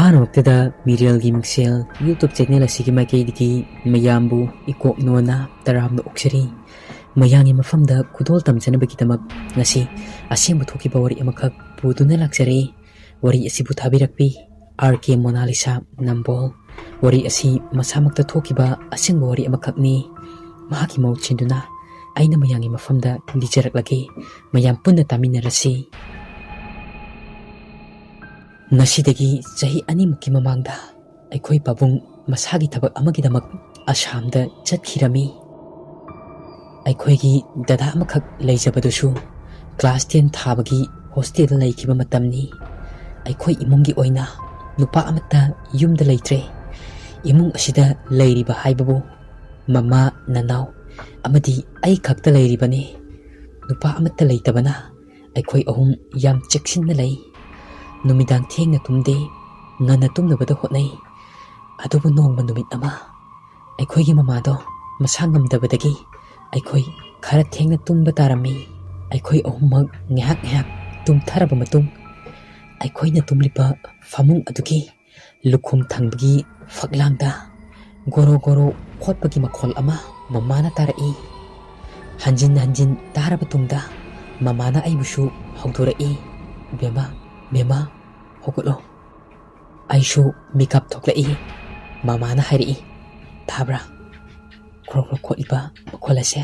ꯑꯍꯥꯟꯕꯃꯛꯇꯗ ꯃꯤꯔꯦꯜꯒꯤ ꯃꯤꯡꯁꯦꯜ YouTube channel ꯑꯁꯤꯒꯤ ꯃꯥꯏꯀꯩꯗꯒꯤ ꯃꯌꯥꯝꯕꯨ ꯏꯀꯣꯛ ꯅꯣꯅ ꯇꯔꯥꯝꯅ ꯑꯣꯛꯆꯔꯤ꯫ ꯃꯌꯥꯝꯒꯤ ꯃꯐꯝꯗ ꯈꯨꯗꯣꯜ ꯇꯝꯖꯅꯕꯒꯤꯗꯃꯛ ꯉꯁꯤ ꯑꯁꯦꯡꯕ ꯊꯣꯛꯈꯤꯕ ꯋꯥꯔꯤ ꯑꯃꯈꯛ ꯄꯨꯗꯨꯅ ꯂꯥꯛꯆꯔꯦ꯫ ꯋꯥꯔꯤ ꯑꯁꯤꯕꯨ ꯊꯥꯕꯤꯔꯛꯄꯤ ꯑꯥꯔ.ꯀꯦ. ꯃꯣꯅꯥꯂꯤꯁꯥ ꯅꯝꯕꯣꯜ꯫ ꯋꯥꯔꯤ ꯑꯁꯤ ꯃꯁꯥꯃꯛꯇ ꯊꯣꯛꯈꯤꯕ ꯑꯁꯦꯡꯕ ꯋꯥꯔꯤ ꯑꯃꯈꯛꯅꯤ꯫ ꯃꯍꯥꯛꯀꯤ ꯃꯍꯨꯠ ꯁꯤꯟꯗꯨꯅ ꯑꯩꯅ ꯃꯌꯥꯝꯒꯤ ꯃꯐꯝꯗ ꯂꯤꯖꯔꯛꯂꯒꯦ꯫ ꯃꯌꯥꯝ ꯄꯨꯟꯅ ꯇꯥꯃꯤꯟꯅꯔꯁꯤ꯫ ꯉꯁꯤꯗꯒꯤ ꯆꯍꯤ 2ꯃꯨꯛꯀꯤ ꯃꯃꯥꯡꯗ ꯑꯩꯈꯣꯏ ꯄꯥꯕꯨꯡ ꯃꯁꯥꯒꯤ ꯊꯕꯛ ꯑꯃꯒꯤꯗꯃꯛ ꯑꯁꯥꯝꯗ ꯆꯠꯈꯤꯔꯝꯃꯤ꯫ ꯑꯩꯈꯣꯏꯒꯤ ꯗꯗꯥ ꯑꯃꯈꯛ ꯂꯩꯖꯕꯗꯨꯁꯨ ꯀ꯭ꯂꯥꯁ 10 ꯊꯥꯕꯒꯤ ꯍꯣꯁꯇꯦꯜꯗ ꯂꯩꯈꯤꯕ ꯃꯇꯝꯅꯤ꯫ ꯑꯩꯈꯣꯏ ꯏꯃꯨꯡꯒꯤ ꯑꯣꯏꯅ ꯅꯨꯄꯥ ꯑꯃꯠꯇ ꯌꯨꯝꯗ ꯂꯩꯇ꯭ꯔꯦ꯫ ꯏꯃꯨꯡ ꯑꯁꯤꯗ ꯂꯩꯔꯤꯕ ꯍꯥꯏꯕꯕꯨ ꯃꯃꯥ, ꯅꯅꯥꯎ ꯑꯃꯗꯤ ꯑꯩ ꯈꯛꯇ ꯂꯩꯔꯤꯕꯅꯤ꯫ ꯅꯨꯄꯥ ꯑꯃꯠꯇ ꯂꯩꯇꯕꯅ ꯑꯩꯈꯣꯏ ꯑꯍꯨꯝ ꯌꯥꯝ ꯆꯦꯛꯁꯤꯟꯅ ꯂꯩ꯫ ꯅꯨꯃꯤꯗꯥꯡ ꯊꯦꯡꯅ ꯇꯨꯝꯗꯦ, ꯉꯟꯅ ꯇꯨꯝꯅꯕꯗ ꯍꯣꯠꯅꯩ꯫ ꯑꯗꯨꯕꯨ ꯅꯣꯡꯃ ꯅꯨꯃꯤꯠ ꯑꯃ ꯑꯩꯈꯣꯏꯒꯤ ꯃꯃꯥꯗꯣ ꯃꯁꯥ ꯉꯝꯗꯕꯗꯒꯤ ꯑꯩꯈꯣꯏ ꯈꯔ ꯊꯦꯡꯅ ꯇꯨꯝꯕ ꯇꯥꯔꯝꯃꯤ꯫ ꯑꯩꯈꯣꯏ ꯑꯍꯨꯝꯃꯛ ꯉꯥꯏꯍꯥꯛ ꯇꯨꯝꯊꯔꯕ ꯃꯇꯨꯡ ꯑꯩꯈꯣꯏꯅ ꯇꯨꯝꯂꯤꯕ ꯐꯃꯨꯡ ꯑꯗꯨꯒꯤ ꯂꯨꯈꯨꯝ ꯊꯪꯕꯒꯤ ꯐꯛꯂꯥꯡꯗ ꯒꯣꯔꯣ ꯒꯣꯔꯣ ꯈꯣꯠꯄꯒꯤ ꯃꯈꯣꯜ ꯑꯃ ꯃꯃꯥꯅ ꯇꯥꯔꯛꯏ꯫ ꯍꯟꯖꯤꯟ ꯍꯟꯖꯤꯟ ꯇꯥꯔꯕ ꯇꯨꯡꯗ ꯃꯃꯥꯅ ꯑꯩꯕꯨꯁꯨ ꯍꯧꯗꯣꯔꯛꯏ꯫ "ꯕꯦꯃꯥ, ꯍꯧꯒꯠꯂꯣ"꯫ ꯑꯩꯁꯨ ꯃꯤꯀꯞ ꯊꯣꯛꯂꯛꯏ꯫ ꯃꯃꯥꯅ ꯍꯥꯏꯔꯛꯏ, "ꯇꯥꯕ꯭ꯔꯥ ꯈ꯭ꯔꯣ ꯈ꯭ꯔꯣ ꯈꯣꯠꯂꯤꯕ ꯃꯈꯣꯜ ꯑꯁꯦ?"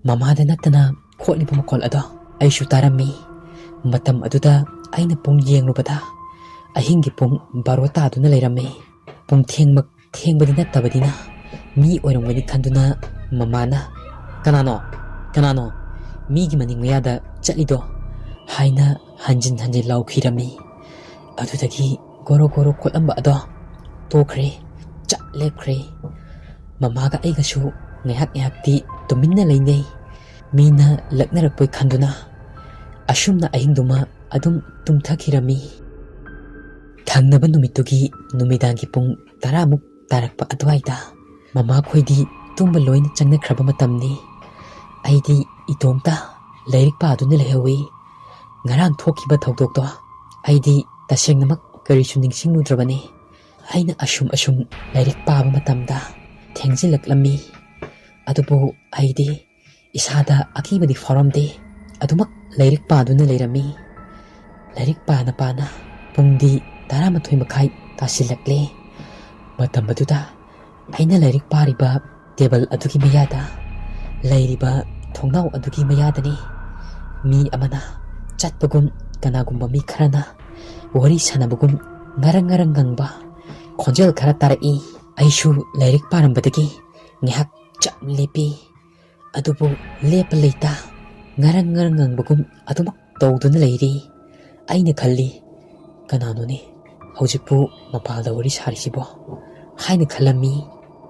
ꯃꯃꯥꯗ ꯅꯠꯇꯅ ꯈꯣꯠꯂꯤꯕ ꯃꯈꯣꯜ ꯑꯗꯣ ꯑꯩꯁꯨ ꯇꯥꯔꯝꯃꯤ꯫ ꯃꯇꯝ ꯑꯗꯨꯗ ꯑꯩꯅ ꯄꯨꯡ ꯌꯦꯡꯂꯨꯕꯗ ꯑꯍꯤꯡꯒꯤ ꯄꯨꯡ 12 ꯇꯥꯗꯨꯅ ꯂꯩꯔꯝꯃꯤ꯫ ꯄꯨꯡ ꯊꯦꯡꯕꯗꯤ ꯅꯠꯇꯕꯅꯤꯅ ꯃꯤ ꯑꯣꯏꯔꯝꯒꯅꯤ ꯈꯟꯗꯨꯅ ꯃꯃꯥꯅ "ꯀꯅꯥꯅꯣ ꯃꯤꯒꯤ ꯃꯅꯤꯡ ꯃꯌꯥꯗ ꯆꯠꯂꯤꯗꯣ?" ꯍꯥꯏꯅ ꯍꯟꯖꯤꯟ ꯍꯟꯖꯤꯟ ꯂꯥꯎꯈꯤꯔꯝꯃꯤ꯫ ꯑꯗꯨꯗꯒꯤ ꯒꯣꯔꯣ ꯒꯣꯔꯣ ꯈꯣꯠꯂꯝꯕ ꯑꯗꯣ ꯇꯣꯛꯈ꯭ꯔꯦ, ꯆꯞ ꯂꯦꯞꯈ꯭ꯔꯦ꯫ ꯃꯃꯥꯒ ꯑꯩꯒꯁꯨ ꯉꯥꯏꯍꯥꯛꯇꯤ ꯇꯨꯃꯤꯟꯅ ꯂꯩꯅꯩ, ꯃꯤꯅ ꯂꯛꯅꯔꯛꯄꯣꯏ ꯈꯟꯗꯨꯅ꯫ ꯑꯁꯨꯝꯅ ꯑꯍꯤꯡꯗꯨꯃ ꯑꯗꯨꯝ ꯇꯨꯝꯊꯈꯤꯔꯝꯃꯤ꯫ ꯊꯪꯅꯕ ꯅꯨꯃꯤꯠꯇꯨꯒꯤ ꯅꯨꯃꯤꯗꯥꯡꯒꯤ ꯄꯨꯡ 10ꯃꯨꯛ ꯇꯥꯔꯛꯄ ꯑꯗꯨꯋꯥꯏꯗ ꯃꯃꯥꯈꯣꯏꯗꯤ ꯇꯨꯝꯕ ꯂꯣꯏꯅ ꯆꯪꯅꯈ꯭ꯔꯕ ꯃꯇꯝꯅꯤ꯫ ꯑꯩꯗꯤ ꯏꯇꯣꯝꯇ ꯂꯥꯏꯔꯤꯛ ꯄꯥꯗꯨꯅ ꯂꯩꯍꯧꯏ꯫ ꯉꯔꯥꯡ ꯊꯣꯛꯈꯤꯕ ꯊꯧꯗꯣꯛꯇꯣ ꯑꯩꯗꯤ ꯇꯁꯦꯡꯅꯃꯛ ꯀꯔꯤꯁꯨ ꯅꯤꯡꯁꯤꯡꯂꯨꯗ꯭ꯔꯕꯅꯤ꯫ ꯑꯩꯅ ꯑꯁꯨꯝ ꯂꯥꯏꯔꯤꯛ ꯄꯥꯕ ꯃꯇꯝꯗ ꯊꯦꯡꯖꯤꯜꯂꯛꯂꯝꯃꯤ꯫ ꯑꯗꯨꯕꯨ ꯑꯩꯗꯤ ꯏꯁꯥꯗ ꯑꯀꯤꯕꯗꯤ ꯐꯥꯎꯔꯝꯗꯦ꯫ ꯑꯗꯨꯃꯛ ꯂꯥꯏꯔꯤꯛ ꯄꯥꯗꯨꯅ ꯂꯩꯔꯝꯃꯤ꯫ ꯂꯥꯏꯔꯤꯛ ꯄꯥꯅ ꯄꯨꯡꯗꯤ 11:30 ꯇꯥꯁꯤꯜꯂꯛꯂꯦ꯫ ꯃꯇꯝ ꯑꯗꯨꯗ ꯑꯩꯅ ꯂꯥꯏꯔꯤꯛ ꯄꯥꯔꯤꯕ ꯇꯦꯕꯜ ꯑꯗꯨꯒꯤ ꯃꯌꯥꯗ ꯂꯩꯔꯤꯕ ꯊꯣꯡꯅꯥꯎ ꯑꯗꯨꯒꯤ ꯃꯌꯥꯗꯅꯤ ꯃꯤ ꯑꯃꯅ ꯆꯠꯄꯒꯨꯝ, ꯀꯅꯥꯒꯨꯝꯕ ꯃꯤ ꯈꯔꯅ ꯋꯥꯔꯤ ꯁꯥꯟꯅꯕꯒꯨꯝ ꯉꯔꯪ ꯉꯪꯕ ꯈꯣꯟꯖꯦꯜ ꯈꯔ ꯇꯥꯔꯛꯏ꯫ ꯑꯩꯁꯨ ꯂꯥꯏꯔꯤꯛ ꯄꯥꯔꯝꯕꯗꯒꯤ ꯉꯥꯏꯍꯥꯛ ꯆꯞ ꯂꯦꯞꯄꯤ꯫ ꯑꯗꯨꯕꯨ ꯂꯦꯞꯄ ꯂꯩꯇ ꯉꯔꯪ ꯉꯪꯕꯒꯨꯝ ꯑꯗꯨꯃꯛ ꯇꯧꯗꯨꯅ ꯂꯩꯔꯤ꯫ ꯑꯩꯅ ꯈꯜꯂꯤ, "ꯀꯅꯥꯅꯣꯅꯦ ꯍꯧꯖꯤꯛꯄꯨ ꯃꯄꯥꯜꯗ ꯋꯥꯔꯤ ꯁꯥꯔꯤꯁꯤꯕꯣ?" ꯍꯥꯏꯅ ꯈꯜꯂꯝꯃꯤ꯫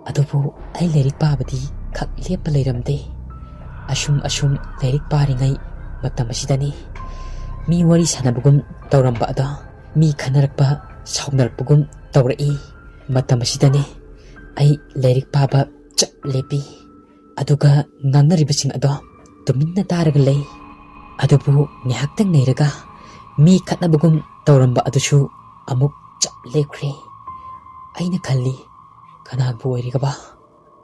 ꯑꯗꯨꯕꯨ ꯑꯩ ꯂꯥꯏꯔꯤꯛ ꯄꯥꯕꯗꯤ ꯈꯛ ꯂꯦꯞꯄ ꯂꯩꯔꯝꯗꯦ꯫ ꯑꯁꯨꯝ ꯂꯥꯏꯔꯤꯛ ꯄꯥꯔꯤꯉꯩ ꯃꯇꯝ ꯑꯁꯤꯗꯅꯤ ꯃꯤ ꯋꯥꯔꯤ ꯁꯥꯟꯅꯕꯒꯨꯝ ꯇꯧꯔꯝꯕ ꯑꯗꯣ ꯃꯤ ꯈꯟꯅꯔꯛꯄ, ꯁꯥꯎꯅꯔꯛꯄꯒꯨꯝ ꯇꯧꯔꯛꯏ꯫ ꯃꯇꯝ ꯑꯁꯤꯗꯅꯤ ꯑꯩ ꯂꯥꯏꯔꯤꯛ ꯄꯥꯕ ꯆꯞ ꯂꯦꯞꯄꯤ꯫ ꯑꯗꯨꯒ ꯉꯥꯡꯅꯔꯤꯕꯁꯤꯡ ꯑꯗꯣ ꯇꯨꯃꯤꯟꯅ ꯇꯥꯔꯒ ꯂꯩ꯫ ꯑꯗꯨꯕꯨ ꯉꯥꯏꯍꯥꯛꯇꯪ ꯂꯩꯔꯒ ꯃꯤ ꯈꯠꯅꯕꯒꯨꯝ ꯇꯧꯔꯝꯕ ꯑꯗꯨꯁꯨ ꯑꯃꯨꯛ ꯆꯞ ꯂꯦꯞꯈ꯭ꯔꯦ꯫ ꯑꯩꯅ ꯈꯜꯂꯤ, "ꯀꯅꯥꯕꯨ ꯑꯣꯏꯔꯤꯒꯕ?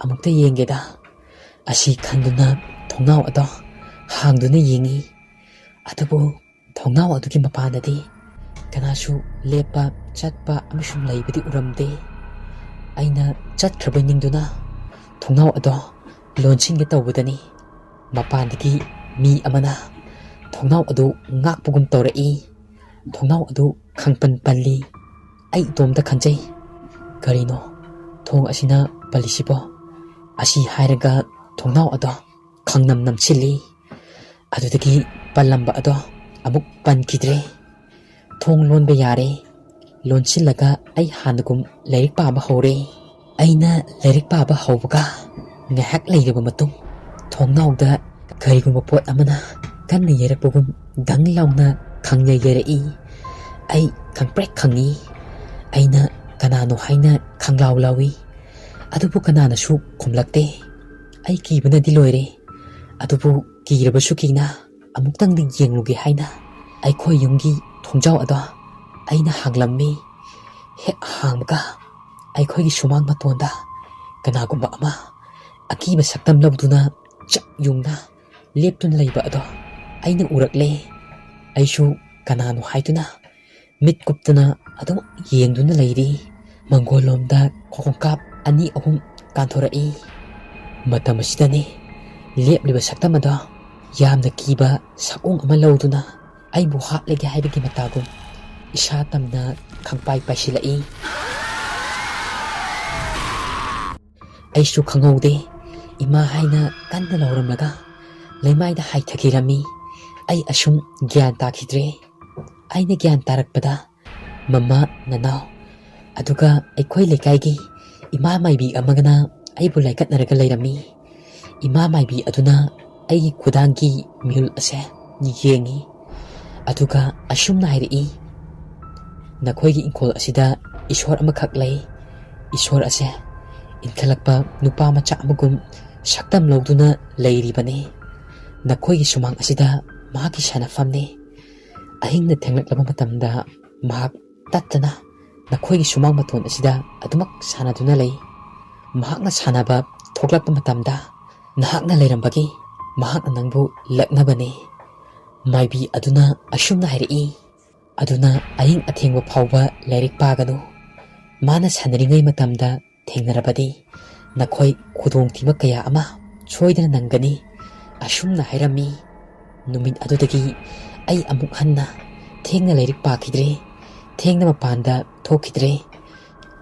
ꯑꯃꯨꯛꯇ ꯌꯦꯡꯒꯦꯗ"꯫ ꯑꯁꯤ ꯈꯟꯗꯨꯅ ꯊꯣꯡꯅꯥꯎ ꯑꯗꯣ ꯍꯥꯡꯗꯨꯅ ꯌꯦꯡꯉꯤ꯫ ꯑꯗꯨꯕꯨ ꯊꯣꯡꯅꯥꯎ ꯑꯗꯨꯒꯤ ꯃꯄꯥꯟꯗꯗꯤ ꯀꯅꯥꯁꯨ ꯂꯦꯞꯄ, ꯆꯠꯄ ꯑꯃꯁꯨꯡ ꯂꯩꯕꯗꯤ ꯎꯔꯝꯗꯦ꯫ ꯑꯩꯅ ꯆꯠꯈ꯭ꯔꯕꯣꯏ ꯅꯤꯡꯗꯨꯅ ꯊꯣꯡꯅꯥꯎ ꯑꯗꯣ ꯂꯣꯟꯁꯤꯟꯒꯦ ꯇꯧꯕꯗꯅꯤ ꯃꯄꯥꯟꯗꯒꯤ ꯃꯤ ꯑꯃꯅ ꯊꯣꯡꯅꯥꯎ ꯑꯗꯨ ꯉꯥꯛꯄꯒꯨꯝ ꯇꯧꯔꯛꯏ꯫ ꯊꯣꯡꯅꯥꯎ ꯑꯗꯨ ꯈꯪꯄꯟ ꯄꯜꯂꯤ꯫ ꯑꯩ ꯏꯇꯣꯝꯇ ꯈꯟꯖꯩ, "ꯀꯔꯤꯅꯣ ꯊꯣꯡ ꯑꯁꯤꯅ ꯄꯜꯂꯤꯁꯤꯕꯣ?" ꯑꯁꯤ ꯍꯥꯏꯔꯒ ꯊꯣꯡꯅꯥꯎ ꯑꯗꯣ ꯈꯪꯅꯝ ꯅꯝꯁꯤꯜꯂꯤ꯫ ꯑꯗꯨꯗꯒꯤ ꯄꯜꯂꯝꯕ ꯑꯗꯣ ꯑꯃꯨꯛ ꯄꯟꯈꯤꯗ꯭ꯔꯦ꯫ ꯊꯣꯡ ꯂꯣꯟꯕ ꯌꯥꯔꯦ꯫ ꯂꯣꯟꯁꯤꯜꯂꯒ ꯑꯩ ꯍꯥꯟꯅꯒꯨꯝ ꯂꯥꯏꯔꯤꯛ ꯄꯥꯕ ꯍꯧꯔꯦ꯫ ꯑꯩꯅ ꯂꯥꯏꯔꯤꯛ ꯄꯥꯕ ꯍꯧꯕꯒ ꯉꯥꯏꯍꯥꯛ ꯂꯩꯔꯕ ꯃꯇꯨꯡ ꯊꯣꯡꯅꯥꯎꯗ ꯀꯔꯤꯒꯨꯝꯕ ꯄꯣꯠ ꯑꯃꯅ ꯀꯟꯅ ꯌꯩꯔꯛꯄꯒꯨꯝ ꯙꯪ ꯂꯥꯎꯅ ꯈꯪꯌꯩ ꯌꯩꯔꯛꯏ꯫ ꯑꯩ ꯈꯪꯄ꯭ꯔꯦꯛ ꯈꯪꯏ꯫ ꯑꯩꯅ "ꯀꯅꯥꯅꯣ" ꯍꯥꯏꯅ ꯈꯪꯂꯥꯎ ꯂꯥꯎꯏ꯫ ꯑꯗꯨꯕꯨ ꯀꯅꯥꯅꯁꯨ ꯈꯨꯝꯂꯛꯇꯦ꯫ ꯑꯩ ꯀꯤꯕꯅꯗꯤ ꯂꯣꯏꯔꯦ꯫ ꯑꯗꯨꯕꯨ ꯀꯤꯔꯕꯁꯨ ꯀꯤꯅ ꯑꯃꯨꯛꯇꯪꯗꯤ ꯌꯦꯡꯂꯨꯒꯦ ꯍꯥꯏꯅ ꯑꯩꯈꯣꯏ ꯌꯨꯝꯒꯤ ꯊꯣꯡꯖꯥꯎ ꯑꯗꯣ ꯑꯩꯅ ꯍꯥꯡꯂꯝꯃꯤ꯫ Hek hangbaga ꯑꯩꯈꯣꯏꯒꯤ ꯁꯨꯃꯥꯡ ꯃꯇꯣꯟꯗ ꯀꯅꯥꯒꯨꯝꯕ ꯑꯃ ꯑꯀꯤꯕ ꯁꯛꯇꯝ ꯂꯧꯗꯨꯅ ꯆꯞ ꯌꯨꯡꯅ ꯂꯦꯞꯇꯨꯅ ꯂꯩꯕ ꯑꯗꯣ ꯑꯩꯅ ꯎꯔꯛꯂꯦ꯫ ꯑꯩꯁꯨ ꯀꯅꯥꯅꯣ ꯍꯥꯏꯗꯨꯅ ꯃꯤꯠ ꯀꯨꯞꯇꯨꯅ ꯑꯗꯨꯝ ꯌꯦꯡꯗꯨꯅ ꯂꯩꯔꯤ꯫ ꯃꯪꯒꯣꯜꯂꯣꯝꯗ ꯈꯣꯡꯀꯥꯞ 2-3 ꯀꯥꯟꯊꯣꯔꯛꯏ꯫ ꯃꯇꯝ ꯑꯁꯤꯗꯅꯤ ꯂꯦꯞꯂꯤꯕ ꯁꯛꯇꯝ ꯑꯗꯣ ꯌꯥꯝꯅ ꯀꯤꯕ ꯁꯛꯑꯣꯡ ꯑꯃ ꯂꯧꯗꯨꯅ ꯑꯩꯕꯨ ꯍꯥꯠꯂꯒꯦ ꯍꯥꯏꯕꯒꯤ ꯃꯇꯥꯒꯨꯝ ꯏꯁꯥ ꯇꯝꯅ ꯈꯪꯄꯥꯏ ꯄꯥꯏꯁꯤꯜꯂꯛꯏ꯫ ꯑꯩꯁꯨ ꯈꯪꯍꯧꯗꯦ ꯏꯃꯥ ꯍꯥꯏꯅ ꯀꯟꯅ ꯂꯥꯎꯔꯝꯂꯒ ꯂꯩꯃꯥꯏꯗ ꯍꯥꯏꯊꯈꯤꯔꯝꯃꯤ꯫ ꯑꯩ ꯑꯁꯨꯝ ꯒ꯭ꯌꯥꯟ ꯇꯥꯈꯤꯗ꯭ꯔꯦ꯫ ꯑꯩꯅ ꯒ꯭ꯌꯥꯟ ꯇꯥꯔꯛꯄꯗ ꯃꯃꯥ, ꯅꯅꯥꯎ ꯑꯗꯨꯒ ꯑꯩꯈꯣꯏ ꯂꯩꯀꯥꯏꯒꯤ ꯏꯃꯥ ꯃꯥꯏꯕꯤ ꯑꯃꯒꯅ ꯑꯩꯕꯨ ꯂꯥꯏꯀꯠꯅꯔꯒ ꯂꯩꯔꯝꯃꯤ꯫ ꯏꯃꯥ ꯃꯥꯏꯕꯤ ꯑꯗꯨꯅ ꯑꯩꯒꯤ ꯈꯨꯗꯥꯡꯒꯤ ꯃꯤꯍꯨꯜ ꯑꯁꯦ ꯌꯦꯡꯉꯤ ꯑꯗꯨꯒ ꯑꯁꯨꯝꯅ ꯍꯥꯏꯔꯛꯏ, ꯅꯈꯣꯏꯒꯤ ꯏꯪꯈꯣꯜ ꯑꯁꯤꯗ ꯏꯁꯣꯔ ꯑꯃꯈꯛ ꯂꯩ꯫ ꯏꯁꯣꯔ ꯑꯁꯦ ꯏꯟꯈꯠꯂꯛꯄ ꯅꯨꯄꯥ ꯃꯆꯥ ꯑꯃꯒꯨꯝ ꯁꯛꯇꯝ ꯂꯧꯗꯨꯅ ꯂꯩꯔꯤꯕꯅꯤ꯫ ꯅꯈꯣꯏꯒꯤ ꯁꯨꯃꯥꯡ ꯑꯁꯤꯗ ꯃꯍꯥꯛꯀꯤ ꯁꯥꯟꯅꯐꯝꯅꯤ꯫ ꯑꯍꯤꯡꯅ ꯊꯦꯡꯂꯛꯂꯕ ꯃꯇꯝꯗ ꯃꯍꯥꯛ ꯇꯠꯇꯅ ꯅꯈꯣꯏꯒꯤ ꯁꯨꯃꯥꯡ ꯃꯇꯣꯟ ꯑꯁꯤꯗ ꯑꯗꯨꯃꯛ ꯁꯥꯟꯅꯗꯨꯅ ꯂꯩ꯫ ꯃꯍꯥꯛꯅ ꯁꯥꯟꯅꯕ ꯊꯣꯛꯂꯛꯄ ꯃꯇꯝꯗ ꯅꯍꯥꯛꯅ ꯂꯩꯔꯝꯕꯒꯤ ꯃꯍꯥꯛꯅ ꯅꯪꯕꯨ ꯂꯛꯅꯕꯅꯤ꯫ ꯃꯥꯏꯕꯤ ꯑꯗꯨꯅ ꯑꯁꯨꯝꯅ ꯍꯥꯏꯔꯛꯏ, ꯑꯗꯨꯅ ꯑꯍꯤꯡ ꯑꯊꯦꯡꯕ ꯐꯥꯎꯕ ꯂꯥꯏꯔꯤꯛ ꯄꯥꯒꯅꯨ꯫ ꯃꯥꯅ ꯁꯥꯟꯅꯔꯤꯉꯩ ꯃꯇꯝꯗ ꯊꯦꯡꯅꯔꯕꯗꯤ ꯅꯈꯣꯏ ꯈꯨꯗꯣꯡꯊꯤꯕ ꯀꯌꯥ ꯑꯃ ꯁꯣꯏꯗꯅ ꯅꯪꯒꯅꯤ꯫ ꯑꯁꯨꯝꯅ ꯍꯥꯏꯔꯝꯃꯤ꯫ ꯅꯨꯃꯤꯠ ꯑꯗꯨꯗꯒꯤ ꯑꯩ ꯑꯃꯨꯛ ꯍꯟꯅ ꯊꯦꯡꯅ ꯂꯥꯏꯔꯤꯛ ꯄꯥꯈꯤꯗ꯭ꯔꯦ, ꯊꯦꯡꯅ ꯃꯄꯥꯟꯗ ꯊꯣꯛꯈꯤꯗ꯭ꯔꯦ꯫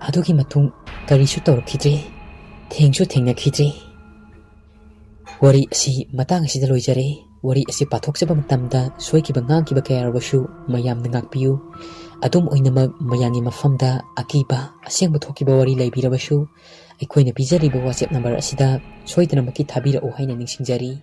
ꯑꯗꯨꯒꯤ ꯃꯇꯨꯡ ꯀꯔꯤꯁꯨ ꯇꯧꯔꯛꯈꯤꯗ꯭ꯔꯦ, ꯊꯦꯡꯁꯨ ꯊꯦꯡꯅꯈꯤꯗ꯭ꯔꯦ꯫ ꯋꯥꯔꯤ ꯑꯁꯤ ꯃꯇꯥꯡ ꯑꯁꯤꯗ ꯂꯣꯏꯖꯔꯦ꯫ ꯋꯥꯔꯤ ꯑꯁꯤ ꯄꯥꯊꯣꯛꯆꯕ ꯃꯇꯝꯗ ꯁꯣꯏꯈꯤꯕ ꯉꯥꯡꯈꯤꯕ ꯀꯌꯥꯔꯕꯁꯨ ꯃꯌꯥꯝꯅ ꯉꯥꯛꯄꯤꯌꯨ꯫ ꯑꯗꯨꯝ ꯑꯣꯏꯅꯃꯛ ꯃꯌꯥꯝꯒꯤ ꯃꯐꯝꯗ ꯑꯀꯤꯕ ꯑꯁꯦꯡꯕ ꯊꯣꯛꯈꯤꯕ ꯋꯥꯔꯤ ꯂꯩꯕꯤꯔꯕꯁꯨ ꯑꯩꯈꯣꯏꯅ ꯄꯤꯖꯔꯤꯕ WhatsApp ꯅꯝꯕꯔ ꯑꯁꯤꯗ ꯁꯣꯏꯗꯅꯃꯛꯀꯤ ꯊꯥꯕꯤꯔꯛꯎ ꯍꯥꯏꯅ ꯅꯤꯡꯁꯤꯡꯖꯔꯤ꯫